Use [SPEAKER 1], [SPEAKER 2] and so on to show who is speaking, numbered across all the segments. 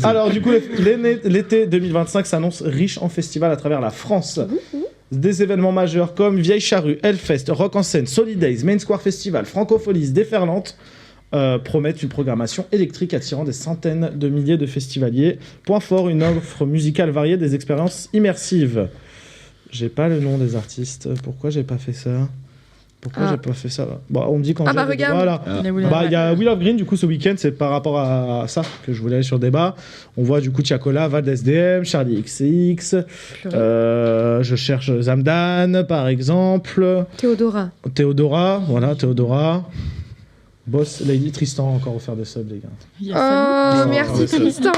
[SPEAKER 1] Alors du coup, l'été 2025 s'annonce riche en festivals à travers la France. Des événements majeurs comme Vieille Charrue, Hellfest, Rock en scène, Solidays, Main Square Festival, Francofolies, Déferlante promettent une programmation électrique attirant des centaines de milliers de festivaliers. Point fort, une offre musicale variée, des expériences immersives. J'ai pas le nom des artistes. Pourquoi j'ai pas fait ça ? Pourquoi j'ai pas fait ça ? Bon, on me dit quand j'ai...
[SPEAKER 2] regarde.
[SPEAKER 1] Voilà. Il y a Will of Green, du coup, ce week-end, c'est par rapport à ça que je voulais aller sur le débat. On voit du coup Tiakola, Vald SDM, Charlie XX, je cherche Zamdan, par exemple.
[SPEAKER 2] Théodora,
[SPEAKER 1] voilà, Théodora. Boss, Lady Tristan a encore offert des subs, les gars.
[SPEAKER 2] Merci Tristan.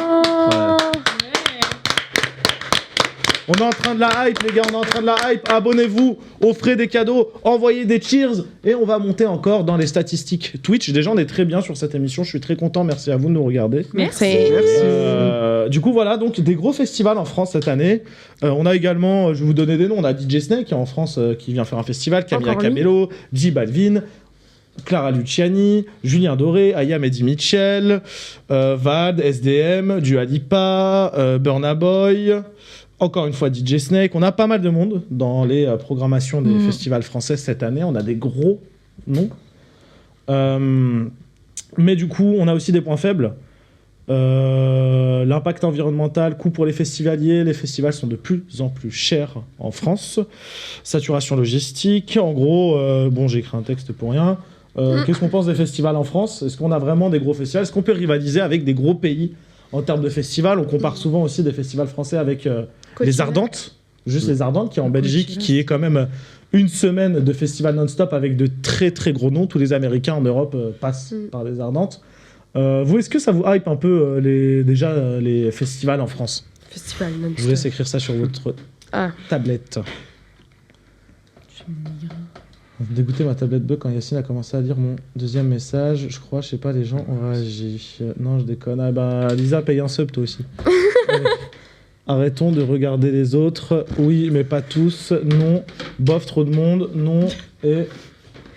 [SPEAKER 1] On est en train de la hype, les gars, on est en train de la hype. Abonnez-vous, offrez des cadeaux, envoyez des cheers. Et on va monter encore dans les statistiques Twitch. Déjà, on est très bien sur cette émission. Je suis très content. Merci à vous de nous regarder.
[SPEAKER 2] Merci.
[SPEAKER 1] Du coup, voilà, donc des gros festivals en France cette année. On a également, je vais vous donner des noms, on a DJ Snake en France qui vient faire un festival, Camilla Cabello, J Balvin, Clara Luciani, Julien Doré, Ayam Eddie Mitchell, Vald, SDM, Dua Lipa, Burna Boy, encore une fois DJ Snake. On a pas mal de monde dans les programmations des festivals français cette année. On a des gros noms. Mais du coup, on a aussi des points faibles. L'impact environnemental, coût pour les festivaliers. Les festivals sont de plus en plus chers en France. Saturation logistique. En gros, j'ai écrit un texte pour rien. Qu'est-ce qu'on pense des festivals en France ? Est-ce qu'on a vraiment des gros festivals ? Est-ce qu'on peut rivaliser avec des gros pays en termes de festivals ? On compare souvent aussi des festivals français avec les Ardentes, les Ardentes qui est en Belgique, qui est quand même une semaine de festival non-stop avec de très très gros noms. Tous les Américains en Europe passent par les Ardentes. Vous, est-ce que ça vous hype un peu les festivals en France ?
[SPEAKER 2] Festival non-stop.
[SPEAKER 1] Je vous laisse écrire ça sur votre tablette. Dégoûté, ma tablette bug quand Yacine a commencé à lire mon deuxième message. Je crois, je sais pas, les gens ont réagi. Non, je déconne. Lisa, paye un sub toi aussi. Arrêtons de regarder les autres. Oui, mais pas tous. Non. Bof, trop de monde. Non. Et...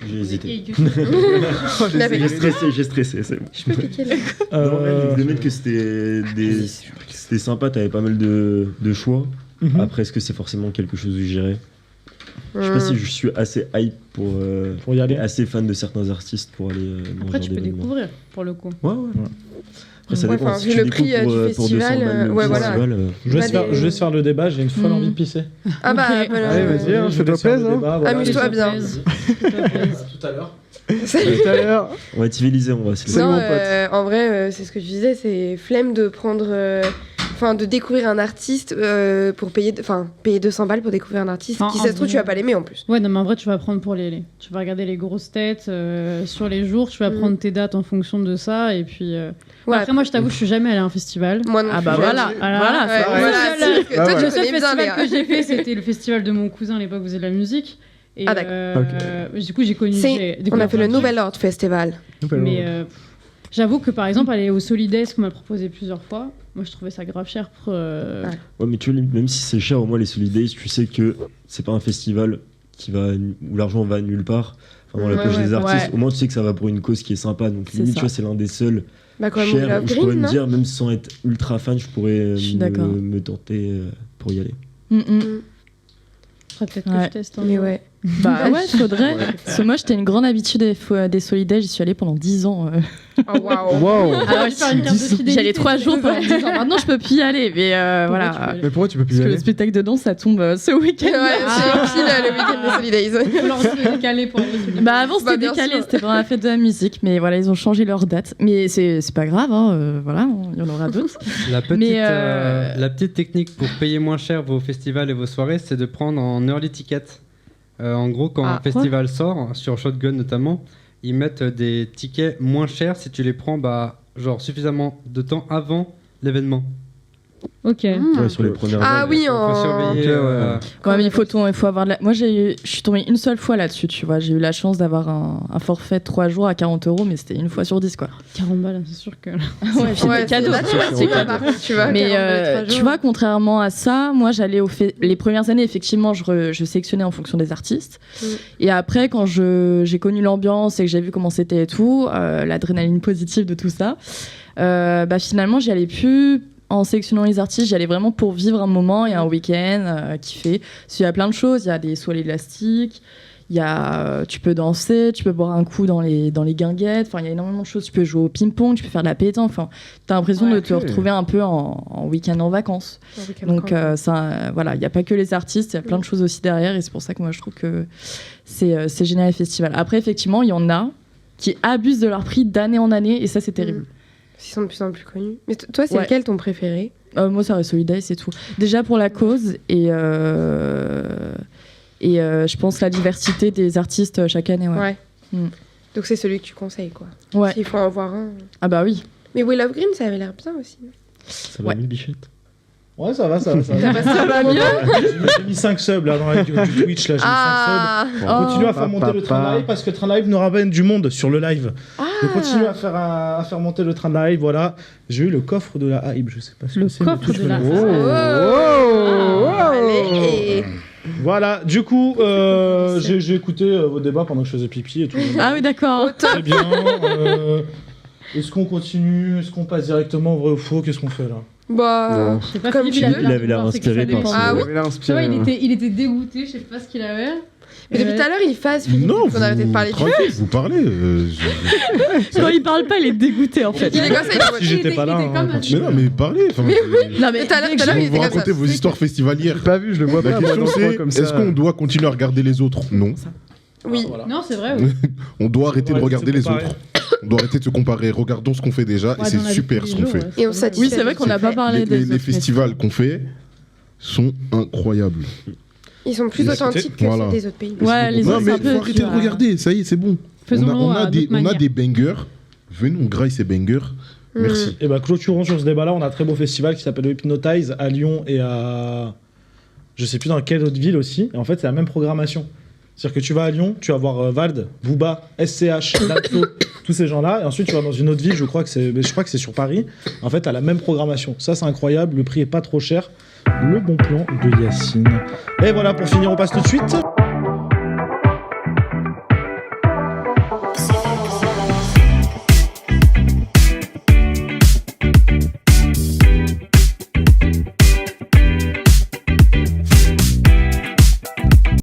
[SPEAKER 3] J'ai hésité. J'ai stressé, c'est bon.
[SPEAKER 2] Je peux piquer là.
[SPEAKER 3] Je voulais mettre que c'était sympa, t'avais pas mal de choix. Après, est-ce que c'est forcément quelque chose où j'irais ? Je sais pas si je suis assez hype pour y aller, assez fan de certains artistes pour aller dans
[SPEAKER 4] Après,
[SPEAKER 3] ce
[SPEAKER 4] tu
[SPEAKER 3] genre
[SPEAKER 4] peux
[SPEAKER 3] d'événement.
[SPEAKER 4] découvrir pour le coup.
[SPEAKER 3] Ouais. Après, ça dépend. Si
[SPEAKER 2] vu
[SPEAKER 3] tu
[SPEAKER 2] le prix
[SPEAKER 3] découvres
[SPEAKER 2] du
[SPEAKER 3] pour 200
[SPEAKER 2] festival,
[SPEAKER 3] balles,
[SPEAKER 2] voilà.
[SPEAKER 1] Je laisse faire le débat, j'ai une folle envie de pisser.
[SPEAKER 2] Allez,
[SPEAKER 1] vas-y, fais-toi plaisir.
[SPEAKER 2] Amuse-toi bien.
[SPEAKER 1] Tout à l'heure.
[SPEAKER 2] Tout à l'heure.
[SPEAKER 3] On va civiliser, on va se
[SPEAKER 2] Non, en vrai, c'est ce que je disais, c'est flemme de prendre... de découvrir un artiste pour payer 200 balles pour découvrir un artiste qui, ça se trouve, tu vas pas l'aimer en plus.
[SPEAKER 4] Ouais, non, mais en vrai, tu vas prendre pour tu vas regarder les grosses têtes sur les jours, tu vas prendre tes dates en fonction de ça, et puis... Après, moi, je t'avoue, je suis jamais allée à un festival.
[SPEAKER 2] Moi non plus.
[SPEAKER 4] Le seul festival que j'ai fait, c'était le festival de mon cousin à l'époque où vous faisait de la musique. Et du coup, j'ai connu...
[SPEAKER 2] On a fait le Nouvel Ordre Festival.
[SPEAKER 4] Mais j'avoue que, par exemple, aller au Solidays, qu'on m'a proposé plusieurs fois, moi, je trouvais ça grave cher.
[SPEAKER 3] Ouais, mais tu vois, même si c'est cher, au moins les Solidays, tu sais que c'est pas un festival où l'argent va nulle part. Enfin, dans la poche des artistes, au moins tu sais que ça va pour une cause qui est sympa. Donc limite, tu vois, c'est l'un des seuls chers où je pourrais me dire, même sans être ultra fan, je pourrais me tenter pour y aller.
[SPEAKER 4] Peut-être que je teste.
[SPEAKER 2] Mais ouais.
[SPEAKER 5] Bah ouais, faudrait. Parce que moi, j'étais une grande habitude des Solidays. J'y suis allée pendant 10 ans.
[SPEAKER 2] Oh waouh.
[SPEAKER 5] Alors, j'y allais 3 jours pendant 10 ans. Maintenant, je peux plus y aller. Mais voilà.
[SPEAKER 6] Mais pourquoi tu peux plus y
[SPEAKER 5] aller ?
[SPEAKER 6] aller ?
[SPEAKER 5] Parce que le spectacle de danse, ça tombe ce week-end.
[SPEAKER 2] Ouais, c'est pile le week-end des Solidays.
[SPEAKER 4] Il faut leur décaler pour aller.
[SPEAKER 5] Bah avant, c'était décalé. C'était pendant la fête de la musique. Mais voilà, ils ont changé leur date. Mais c'est pas grave. Voilà, il y en aura d'autres.
[SPEAKER 7] La petite technique pour payer moins cher vos festivals et vos soirées, c'est de prendre en early ticket. En gros, quand un festival sort, sur Shotgun notamment, ils mettent des tickets moins chers si tu les prends suffisamment de temps avant l'événement.
[SPEAKER 4] Ok.
[SPEAKER 3] Ouais, sur les premières
[SPEAKER 2] vagues. Oui,
[SPEAKER 7] faut surveiller.
[SPEAKER 5] Ouais, mais il faut avoir Moi, je suis tombée une seule fois là-dessus, tu vois. J'ai eu la chance d'avoir un forfait de 3 jours à 40 €, mais c'était une fois sur 10, quoi.
[SPEAKER 4] 40 balles, c'est sûr que...
[SPEAKER 5] c'est cadeau.
[SPEAKER 2] C'est cadeau.
[SPEAKER 5] Mais tu vois, contrairement à ça, moi, j'allais les premières années, effectivement, je sélectionnais en fonction des artistes. Et après, quand j'ai connu l'ambiance et que j'ai vu comment c'était et tout, l'adrénaline positive de tout ça, finalement, j'y allais plus en sélectionnant les artistes, j'y allais vraiment pour vivre un moment et un week-end, kiffer. Parce qu'il y a plein de choses, il y a des sauts élastiques, tu peux danser, tu peux boire un coup dans les guinguettes, enfin il y a énormément de choses, tu peux jouer au ping-pong, tu peux faire de la pétanque, enfin t'as l'impression de te retrouver un peu en week-end en vacances. Donc voilà, il n'y a pas que les artistes, il y a plein de choses aussi derrière et c'est pour ça que moi je trouve que c'est génial les festivals. Après effectivement, il y en a qui abusent de leur prix d'année en année et ça c'est terrible.
[SPEAKER 2] Ils sont de plus en plus connus. Mais toi c'est lequel ton préféré?
[SPEAKER 5] Moi ça reste Solidays, c'est tout. Déjà pour la cause et je pense la diversité des artistes chaque année.
[SPEAKER 2] Donc c'est celui que tu conseilles, quoi.
[SPEAKER 5] Ouais.
[SPEAKER 2] S'il faut en voir un.
[SPEAKER 5] Ah bah oui.
[SPEAKER 2] Mais Will of Green, ça avait l'air bien aussi.
[SPEAKER 3] Ça va, 1000 bichettes.
[SPEAKER 1] Ouais, ça va.
[SPEAKER 5] Ça va mieux.
[SPEAKER 1] J'ai mis 5 subs là dans la du Twitch, là, j'ai mis 5 subs. On continue à faire monter le train live parce que train live nous ramène du monde sur le live. Donc continue à faire monter le train live, voilà. J'ai eu le coffre de la hype, je sais pas ce que c'est.
[SPEAKER 4] Le coffre de la
[SPEAKER 2] hype.
[SPEAKER 1] Voilà, du coup, j'ai écouté vos débats pendant que je faisais pipi et tout.
[SPEAKER 5] Ah oui, d'accord.
[SPEAKER 1] Très bien. Est-ce qu'on continue? Est-ce qu'on passe directement au vrai ou faux? Qu'est-ce qu'on fait là?
[SPEAKER 2] Bah,
[SPEAKER 4] je sais pas,
[SPEAKER 2] comme
[SPEAKER 4] Philippe,
[SPEAKER 3] il avait l'air inspiré par ça.
[SPEAKER 2] Ah oui.
[SPEAKER 4] Tu vois, il était dégoûté, je sais pas ce qu'il avait.
[SPEAKER 2] Mais depuis tout à l'heure, il phase, Philippe.
[SPEAKER 6] Non,
[SPEAKER 2] on a arrêté de parler du
[SPEAKER 6] vous parlez.
[SPEAKER 5] Quand il parle pas, il est dégoûté en fait.
[SPEAKER 2] Il est comme ça,
[SPEAKER 1] Si j'étais pas là,
[SPEAKER 6] Mais non, mais parlez.
[SPEAKER 2] Non, mais tout à l'heure, il était
[SPEAKER 6] Vous racontez vos histoires festivalières.
[SPEAKER 3] Pas vu, je le vois pas.
[SPEAKER 6] La question c'est, est-ce qu'on doit continuer à regarder les autres? Non.
[SPEAKER 2] Oui.
[SPEAKER 4] Non, c'est vrai, oui.
[SPEAKER 6] On doit arrêter de regarder les autres. On doit arrêter de se comparer. Regardons ce qu'on fait déjà et c'est super ce qu'on fait.
[SPEAKER 2] Et on satisfait.
[SPEAKER 5] Oui, c'est vrai qu'on n'a pas parlé
[SPEAKER 6] Les festivals qu'on fait sont incroyables.
[SPEAKER 2] Ils sont plus authentiques que ceux des autres pays.
[SPEAKER 5] Ouais, les autres,
[SPEAKER 6] non, mais faut arrêter de regarder. Ça y est, c'est bon. On a des bangers. Venez, on graille ces bangers. Merci.
[SPEAKER 1] Et bah, clôturons sur ce débat-là. On a un très beau festival qui s'appelle Hypnotize à Lyon et à. Je sais plus dans quelle autre ville aussi. Et en fait, c'est la même programmation. C'est-à-dire que tu vas à Lyon, tu vas voir Vald, Booba, SCH, Damso, tous ces gens-là, et ensuite tu vas dans une autre ville, je crois que c'est sur Paris. En fait, t'as la même programmation. Ça, c'est incroyable. Le prix est pas trop cher. Le bon plan de Yacine. Et voilà, pour finir, on passe tout de suite.